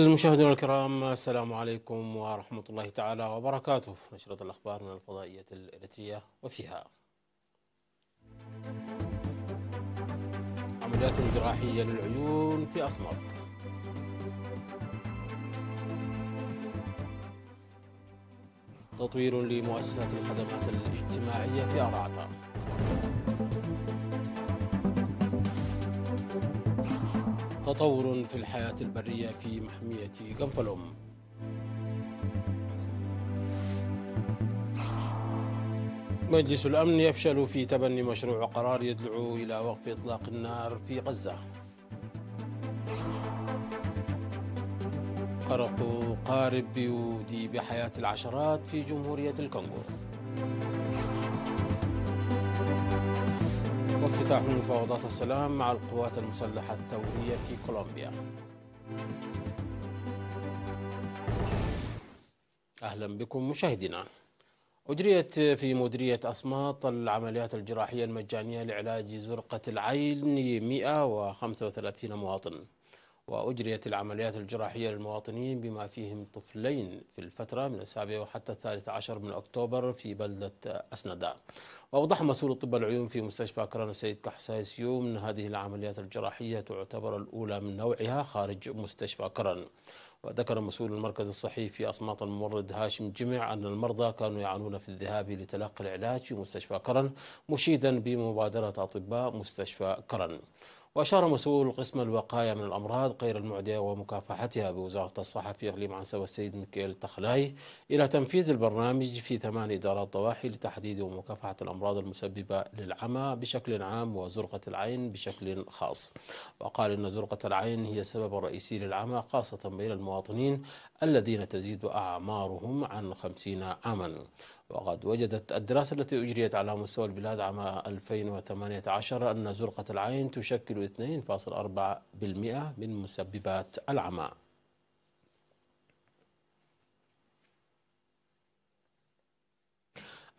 المشاهدين الكرام، السلام عليكم ورحمة الله تعالى وبركاته. نشرة الأخبار من الفضائية الإريترية، وفيها عمليات جراحية للعيون في أسمر، تطوير لمؤسسات الخدمات الاجتماعية في أرعتا، تطور في الحياة البرية في محمية قنفلهم، مجلس الأمن يفشل في تبني مشروع قرار يدعو إلى وقف إطلاق النار في غزة، غرق قارب يودي بحياة العشرات في جمهورية الكونغو، وافتتاح مفاوضات السلام مع القوات المسلحة الثورية في كولومبيا. أهلا بكم مشاهدينا. أجريت في مديرية أسماط العمليات الجراحية المجانية لعلاج زرقة العين 135 مواطن، وأجريت العمليات الجراحية للمواطنين بما فيهم طفلين في الفترة من 7 وحتى 13 من أكتوبر في بلدة أسندا. وأوضح مسؤول طب العيون في مستشفى كرن السيد كحساسيو أن هذه العمليات الجراحية تعتبر الأولى من نوعها خارج مستشفى كرن. وذكر مسؤول المركز الصحي في أسماط الممرض هاشم جمع أن المرضى كانوا يعانون في الذهاب لتلقي العلاج في مستشفى كرن، مشيدا بمبادرة أطباء مستشفى كرن. وأشار مسؤول قسم الوقاية من الأمراض غير المعدية ومكافحتها بوزارة الصحة في إقليم عنسة والسيد ميكيل تخلاي إلى تنفيذ البرنامج في 8 إدارات ضواحي لتحديد ومكافحة الأمراض المسببة للعمى بشكل عام وزرقة العين بشكل خاص. وقال إن زرقة العين هي السبب الرئيسي للعمى، خاصة بين المواطنين الذين تزيد أعمارهم عن 50 عاما. وقد وجدت الدراسة التي أجريت على مستوى البلاد عام 2018 أن زرقة العين تشكل 2.4% من مسببات العمى.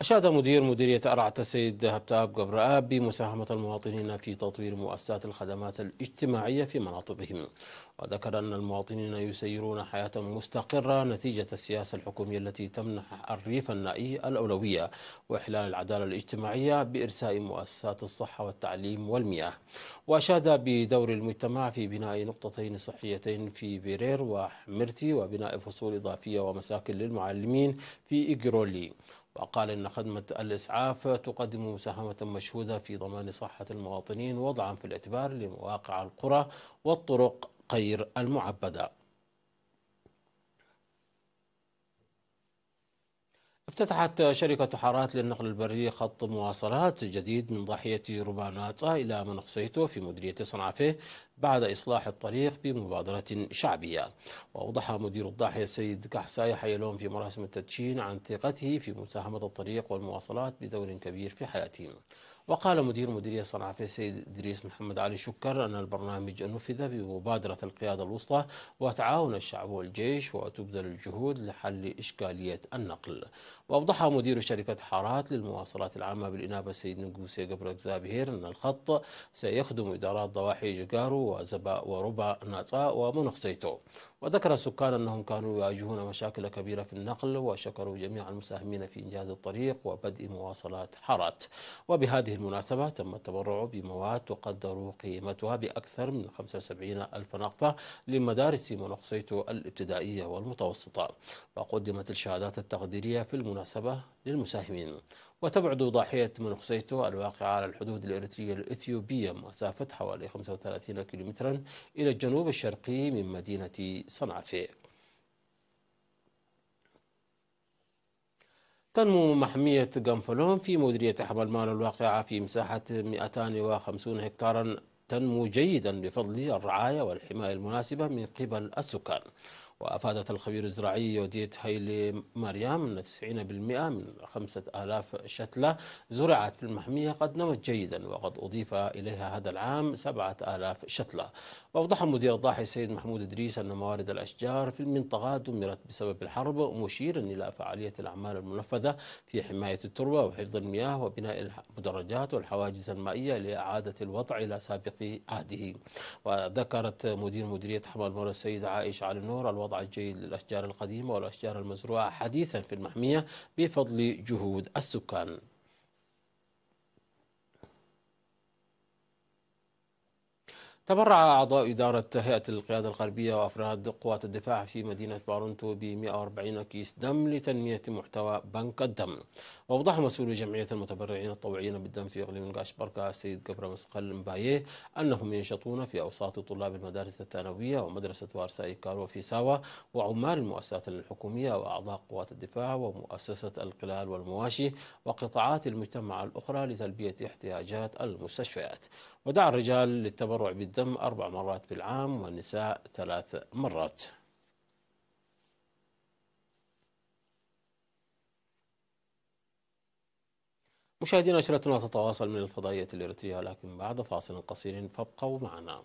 أشاد مدير مديرية أرعت السيد هبتاب قبرآب بمساهمة المواطنين في تطوير مؤسسات الخدمات الاجتماعية في مناطقهم. وذكر أن المواطنين يسيرون حياة مستقرة نتيجة السياسة الحكومية التي تمنح الريف النائي الأولوية وإحلال العدالة الاجتماعية بإرساء مؤسسات الصحة والتعليم والمياه. وأشاد بدور المجتمع في بناء نقطتين صحيتين في بيرير وحمرتي، وبناء فصول إضافية ومساكن للمعلمين في إجرولي. وقال إن خدمة الإسعاف تقدم مساهمة مشهودة في ضمان صحة المواطنين، وضعا في الاعتبار لمواقع القرى والطرق غير المعبدة. افتتحت شركة حارات للنقل البري خط مواصلات جديد من ضاحية روباناتا إلى منقصيتو في مديرية صنعافة بعد إصلاح الطريق بمبادرة شعبية. وأوضح مدير الضاحية السيد كحساي حيلون في مراسم التدشين عن ثقته في مساهمة الطريق والمواصلات بدور كبير في حياتهم. وقال مدير مديرية صنعافة السيد إدريس محمد علي شكر أن البرنامج نفذ بمبادرة القيادة الوسطى وتعاون الشعب والجيش، وتبذل الجهود لحل إشكالية النقل. وأوضح مدير شركة حارات للمواصلات العامة بالإنابة السيد نقوسي قبرك زابهير أن الخط سيخدم إدارات ضواحي جقارو وزبا وربا ناطا ومنقصيتو. وذكر السكان أنهم كانوا يواجهون مشاكل كبيرة في النقل، وشكروا جميع المساهمين في إنجاز الطريق وبدء مواصلات حارات. وبهذه المناسبة تم التبرع بمواد تقدر قيمتها بأكثر من 75 ألف نقفة لمدارس منقصيتو الابتدائية والمتوسطة. وقدمت الشهادات التقديرية في المناسبة للمساهمين. وتبعد ضاحية منقصيتو الواقعة على الحدود الإريترية الإثيوبية مسافة حوالي 35 كيلومترا إلى الجنوب الشرقي من مدينة صنعافة. تنمو محمية قنفلون في مديرية حملمان الواقعة في مساحة 250 هكتارا تنمو جيدا بفضل الرعاية والحماية المناسبة من قبل السكان. وأفادت الخبير الزراعي يوديت هايلي مريم أن 90% من 5000 شتلة زرعت في المحمية قد نمت جيدا، وقد أضيف إليها هذا العام 7000 شتلة. وأوضح مدير الضاحي السيد محمود إدريس أن موارد الأشجار في المنطقة دمرت بسبب الحرب، مشيرا إلى فعالية الأعمال المنفذة في حماية التربة وحفظ المياه وبناء المدرجات والحواجز المائية لإعادة الوضع إلى سابق عهده. وذكرت مدير مديرية حمى المولى السيدة عائشة علي النور الوضع الجيد للأشجار القديمة والأشجار المزروعة حديثا في المحمية بفضل جهود السكان. تبرع أعضاء إدارة هيئة القيادة الغربية وأفراد قوات الدفاع في مدينة بارونتو ب 140 كيس دم لتنمية محتوى بنك الدم. وأوضح مسؤول جمعية المتبرعين الطوعيين بالدم في إقليم نقاش بركة السيد قبر مسقل مبايه أنهم ينشطون في أوساط طلاب المدارس الثانوية ومدرسة وارساي كارو في ساوا وعمال المؤسسات الحكومية وأعضاء قوات الدفاع ومؤسسة القلال والمواشي وقطاعات المجتمع الأخرى لتلبية احتياجات المستشفيات. ودعا الرجال للتبرع بالدم 4 مرات في العام والنساء 3 مرات. مشاهدينا، نشرتنا تتواصل من الفضائية الإريترية، لكن بعد فاصل قصير فابقوا معنا.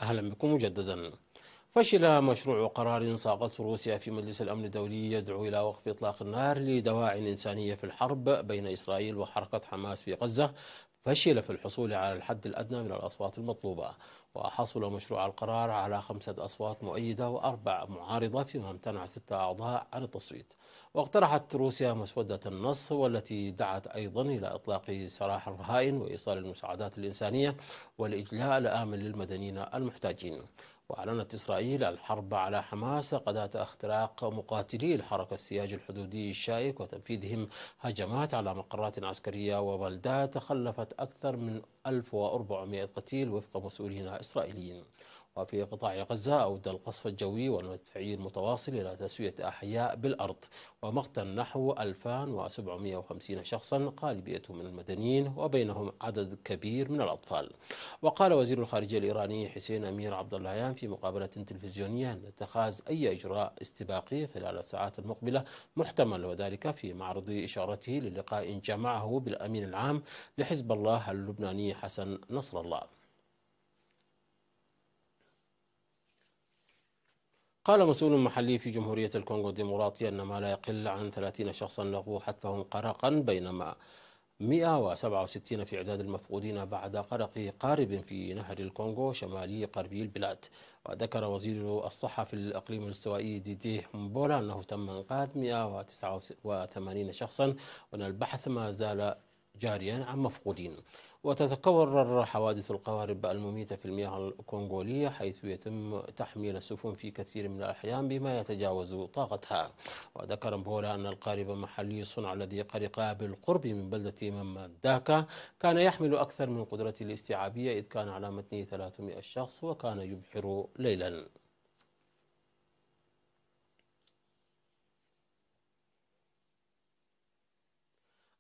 أهلا بكم مجددا. فشل مشروع قرار صاغته روسيا في مجلس الأمن الدولي يدعو إلى وقف إطلاق النار لدواع إنسانية في الحرب بين إسرائيل وحركة حماس في غزة، فشل في الحصول على الحد الأدنى من الأصوات المطلوبة. وحصل مشروع القرار على 5 أصوات مؤيدة و4 معارضة، فيما امتنع 6 أعضاء عن التصويت. واقترحت روسيا مسودة النص، والتي دعت أيضا إلى إطلاق سراح الرهائن وإيصال المساعدات الإنسانية والإجلاء الآمن للمدنيين المحتاجين. وأعلنت إسرائيل الحرب على حماس قضاة اختراق مقاتلي الحركة السياج الحدودي الشائك وتنفيذهم هجمات على مقرات عسكرية وبلدات خلفت أكثر من 1400 قتيل وفق مسؤولين إسرائيليين. وفي قطاع غزة أودى القصف الجوي والمدفعي المتواصل إلى تسوية أحياء بالأرض ومقتل نحو 2750 شخصا، غالبيتهم من المدنيين وبينهم عدد كبير من الأطفال. وقال وزير الخارجية الإيراني حسين أمير عبد اللهيان في مقابلة تلفزيونية أن اتخاذ أي إجراء استباقي خلال الساعات المقبلة محتمل، وذلك في معرض إشارته للقاء جمعه بالأمين العام لحزب الله اللبناني حسن نصر الله. قال مسؤول محلي في جمهورية الكونغو الديمقراطية أن ما لا يقل عن 30 شخصا لغوا حتفهم غرقا، بينما 167 في إعداد المفقودين بعد غرق قارب في نهر الكونغو شمالي غربي البلاد. وذكر وزير الصحة في الإقليم الاستوائي ديديه مبولا أنه تم إنقاذ 189 شخصا، وأن البحث ما زال جاريا عن مفقودين. وتتكرر حوادث القوارب المميتة في المياه الكونغولية، حيث يتم تحميل السفن في كثير من الأحيان بما يتجاوز طاقتها. وذكر مبولا أن القارب محلي الصنع الذي غرق بالقرب من بلدة ماماداكا كان يحمل أكثر من قدرته الاستيعابية، إذ كان على متنه 300 شخص وكان يبحر ليلا.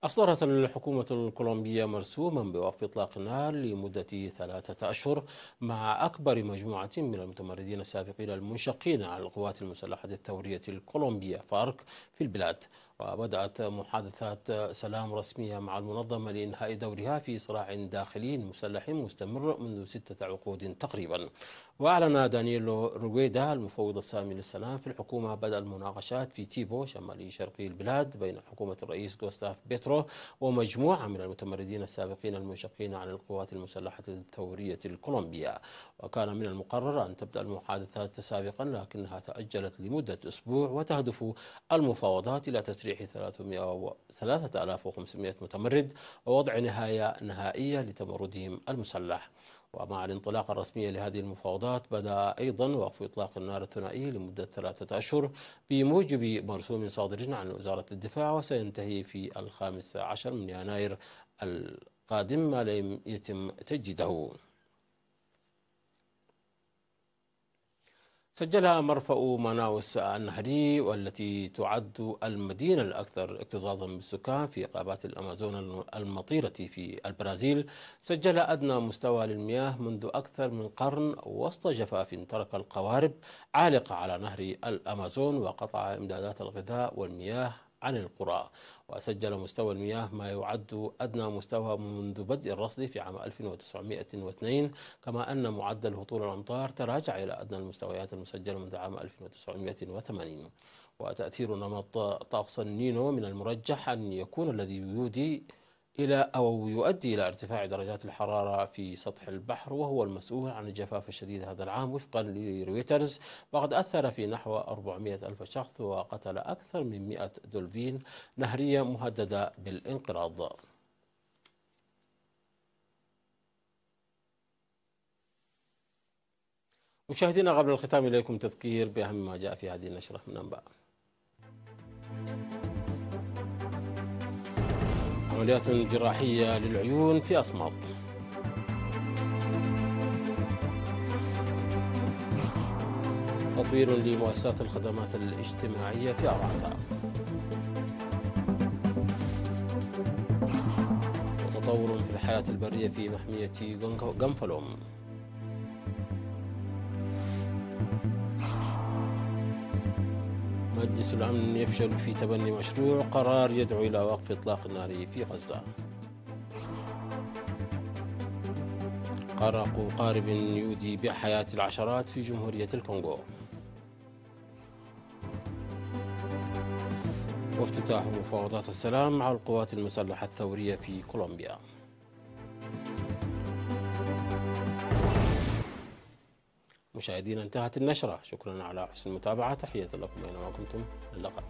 أصدرت الحكومة الكولومبية مرسوما بوقف إطلاق النار لمدة 3 أشهر مع أكبر مجموعة من المتمردين السابقين المنشقين على القوات المسلحة الثورية الكولومبية فارك في البلاد. وبدأت محادثات سلام رسمية مع المنظمة لإنهاء دورها في صراع داخلي مسلح مستمر منذ 6 عقود تقريبا. وأعلن دانييلو روغيدا المفوض السامي للسلام في الحكومة بدء المناقشات في تيبو شمالي شرقي البلاد بين حكومة الرئيس غوستاف بيترو ومجموعة من المتمردين السابقين المنشقين عن القوات المسلحة الثورية الكولومبية. وكان من المقرر أن تبدأ المحادثات سابقا، لكنها تأجلت لمدة أسبوع، وتهدف المفاوضات إلى تسريح 3500 متمرد ووضع نهاية نهائية لتمردهم المسلح. ومع الانطلاقة الرسمية لهذه المفاوضات بدأ أيضا وقف إطلاق النار الثنائي لمدة 3 أشهر بموجب مرسوم صادر عن وزارة الدفاع، وسينتهي في 15 من يناير القادم ما لم يتم تجديده. سجلها مرفأ ماناوس النهري، والتي تعد المدينة الأكثر اكتظاظا بالسكان في غابات الأمازون المطيرة في البرازيل، سجل أدنى مستوى للمياه منذ أكثر من قرن وسط جفاف ترك القوارب عالقة على نهر الأمازون وقطع إمدادات الغذاء والمياه عن القرى. وسجل مستوى المياه ما يعد أدنى مستوى منذ بدء الرصد في عام 1902، كما أن معدل هطول الأمطار تراجع إلى أدنى المستويات المسجلة منذ عام 1980. وتأثير نمط طقس النينو من المرجح أن يكون الذي يؤدي إلى ارتفاع درجات الحرارة في سطح البحر، وهو المسؤول عن الجفاف الشديد هذا العام وفقا لرويترز، وقد أثر في نحو 400 ألف شخص وقتل أكثر من 100 دولفين نهرية مهددة بالانقراض. مشاهدينا، قبل الختام إليكم تذكير بأهم ما جاء في هذه النشرة من أنباء. عمليات جراحية للعيون في أصمات. تطوير لمؤسسات الخدمات الاجتماعية في أرعتا. وتطور في الحياة البرية في محمية غنفلوم. مجلس الأمن يفشل في تبني مشروع قرار يدعو إلى وقف إطلاق النار في غزة. غرق قارب يودي بحياة العشرات في جمهورية الكونغو. وافتتاح مفاوضات السلام مع القوات المسلحة الثورية في كولومبيا. مشاهدينا، انتهت النشرة. شكرا على حسن المتابعة. تحية لكم أينما كنتم. اللقاء.